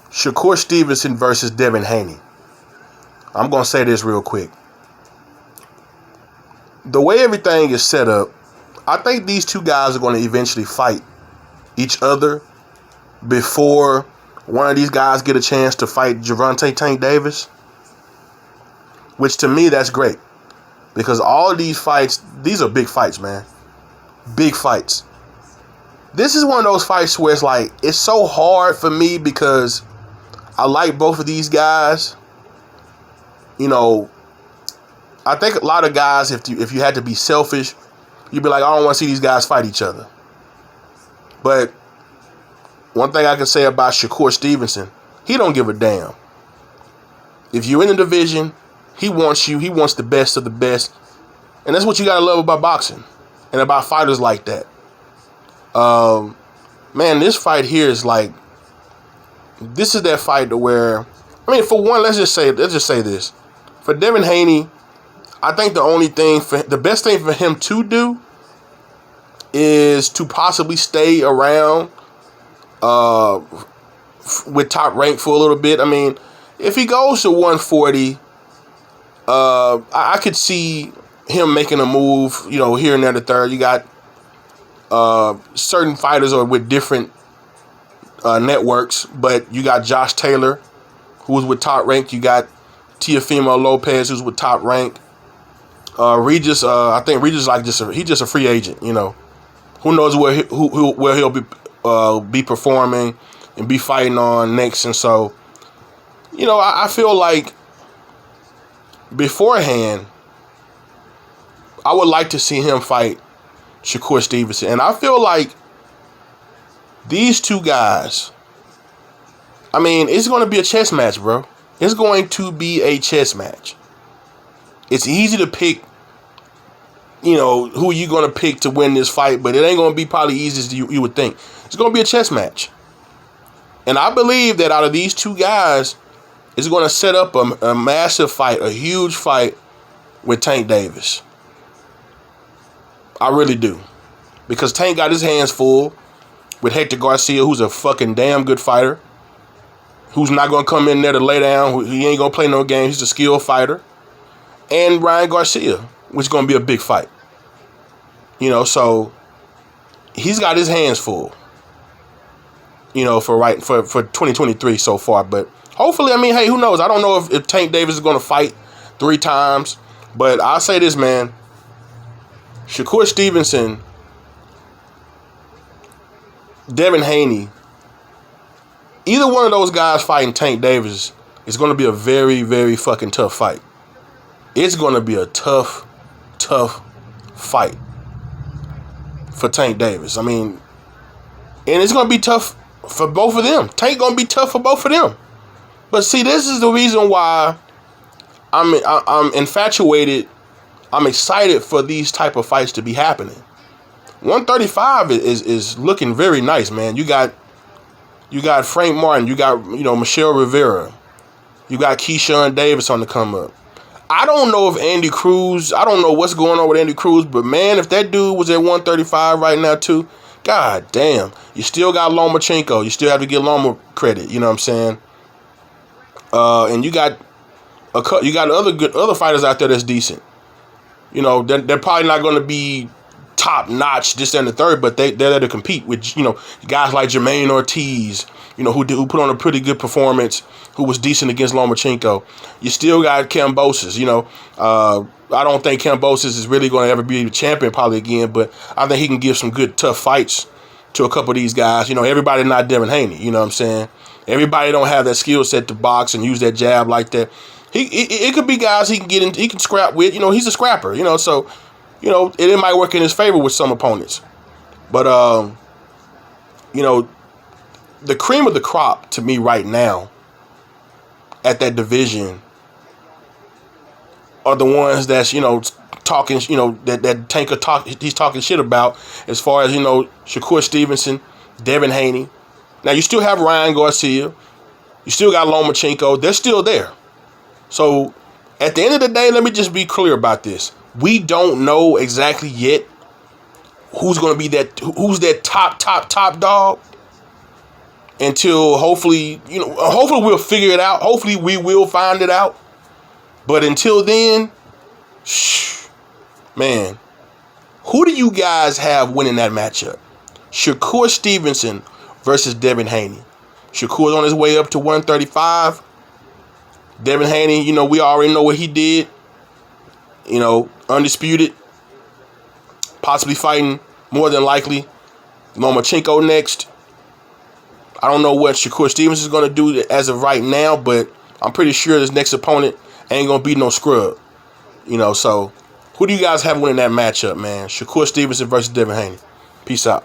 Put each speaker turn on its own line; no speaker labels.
Shakur Stevenson versus Devin Haney. I'm going to say this real quick. The way everything is set up, I think these two guys are going to eventually fight each other before one of these guys get a chance to fight Gervonta Tank Davis. Which to me, that's great. Because all of these fights, these are big fights, man. Big fights. This is one of those fights where it's like, it's so hard for me because I like both of these guys. You know, I think a lot of guys, if you had to be selfish, you'd be like, I don't want to see these guys fight each other. But one thing I can say about Shakur Stevenson, he don't give a damn. If you're in the division, he wants you. He wants the best of the best. And that's what you got to love about boxing and about fighters like that. Man, this fight here is like, this is that fight to where, I mean, for one, let's just say this. For Devin Haney, I think the best thing for him to do is to possibly stay around with Top Rank for a little bit. I mean, if he goes to 140, I could see him making a move, you know, here and there the third. You got certain fighters are with different networks, but you got Josh Taylor, who's with Top Rank. You got Teofimo Lopez, who's with Top Rank. Regis, I think Regis he's just a free agent. You know, who knows where he'll be performing and be fighting on next. And so, you know, I feel like beforehand, I would like to see him fight Shakur Stevenson. And I feel like these two guys, I mean, it's going to be a chess match, bro. It's going to be a chess match. It's easy to pick, you know, who you're going to pick to win this fight, but it ain't going to be probably easy as you would think. It's going to be a chess match. And I believe that out of these two guys, it's going to set up a massive fight, a huge fight with Tank Davis. I really do. Because Tank got his hands full with Hector Garcia, who's a fucking damn good fighter, who's not going to come in there to lay down. He ain't going to play no games. He's a skilled fighter. And Ryan Garcia, which is going to be a big fight. You know, so he's got his hands full, you know, for 2023 so far. But hopefully, I mean, hey, who knows? I don't know if Tank Davis is going to fight 3 times. But I'll say this, man. Shakur Stevenson, Devin Haney, either one of those guys fighting Tank Davis is going to be a very, very fucking tough fight. It's going to be a tough fight for Tank Davis. I mean, and it's going to be tough for both of them. Tank going to be tough for both of them. But see, this is the reason why I'm infatuated. I'm excited for these type of fights to be happening. 135 is looking very nice, man. You got Frank Martin. You got, you know, Michelle Rivera. You got Keyshawn Davis on the come up. I don't know if Andy Cruz, I don't know what's going on with Andy Cruz, but man, if that dude was at 135 right now too, god damn. You still got Lomachenko. You still have to give Loma credit, you know what I'm saying? And you got other fighters out there that's decent. You know, they're probably not going to be top notch this and the third, but they're there to compete with, you know, guys like Jermaine Ortiz, you know, who put on a pretty good performance, who was decent against Lomachenko. You still got Kambosos, you know. I don't think Kambosos is really going to ever be the champion probably again, but I think he can give some good tough fights to a couple of these guys. You know, everybody not Devin Haney, you know what I'm saying? Everybody don't have that skill set to box and use that jab like that. It could be guys he can get in, he can scrap with. You know, he's a scrapper, you know, so, you know, it might work in his favor with some opponents. But, you know, the cream of the crop to me right now at that division are the ones that's, you know, talking, you know, that Tanker he's talking shit about, as far as, you know, Shakur Stevenson, Devin Haney. Now, you still have Ryan Garcia. You still got Lomachenko. They're still there. So, at the end of the day, let me just be clear about this. We don't know exactly yet who's going to be who's that top dog. until hopefully we'll figure it out. Hopefully we will find it out. But until then, man, who do you guys have winning that matchup? Shakur Stevenson versus Devin Haney. Shakur's on his way up to 135. Devin Haney, we already know what he did. Undisputed. Possibly fighting, more than likely, Lomachenko next. I don't know what Shakur Stevens is going to do as of right now, but I'm pretty sure this next opponent ain't going to be no scrub. So who do you guys have winning that matchup, man? Shakur Stevenson versus Devin Haney. Peace out.